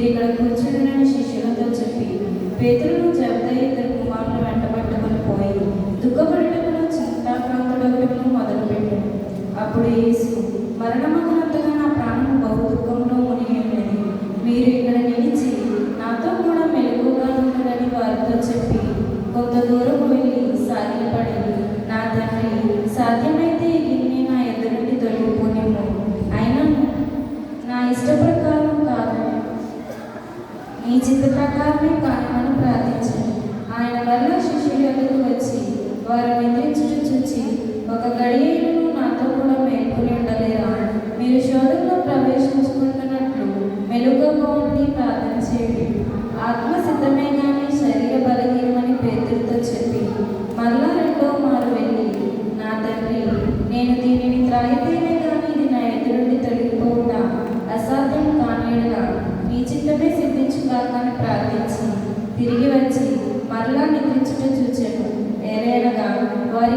మీరు ఇక్కడ కూర్చుండని శిష్యులతో చెప్పి పేతురును జబదయి ఇద్దరు కుమారులు వెంటబట్టుకుని పోయి దుఃఖపడటమును చింతాక్రాంతుడవటమును మొదలుపెట్టాడు. అప్పుడు యేసు, మరణమగునంతగా నా ప్రాణము బహు దుఃఖంలో మునిగి ఉన్నది. మీరు ఇక్కడ నిలిచి నాతో కూడా మెలకుగా ఉండరని వారితో చెప్పి కొంత దూరం వెళ్ళి సాగిలపడి, నా తండ్రి, సాధ్యమైతే ఈ గిన్నె నా ఎదురు నుండి తొలగిపోనిమ్ము, అయినా నా ఇష్ట ప్రకారం కాదు, నీ చిత్త ప్రకారమే కానిమని ప్రార్థించాడు. ఆయన వల్ల శిష్యుల వద్దకు వచ్చి వారు నిద్రించుట చూచి, ఒక గడియను నాతో కూడా మేల్కొని ఉండలేరా? మీరు శోధనలో ప్రవేశించుకుంటున్నట్లు మెలుగుగా ఉండి ప్రార్థన చేయండి. ఆత్మ సిద్ధమే కానీ శరీర బలహీనమని పేతురుతో చెప్పి మరలా రెండో మారు వెళ్ళి, నా తండ్రి, నేను దీనిని త్రాగితేనే కానీ ఇది నా ఎదురు నుండి తొలగిపోవుట అసాధ్యం కానియడగా నీ చిత్తమే సిద్ధించుగాకని ప్రార్థించి తిరిగి వచ్చి మరలా నిద్రించుట చూచాను. ఏలైనగా వారి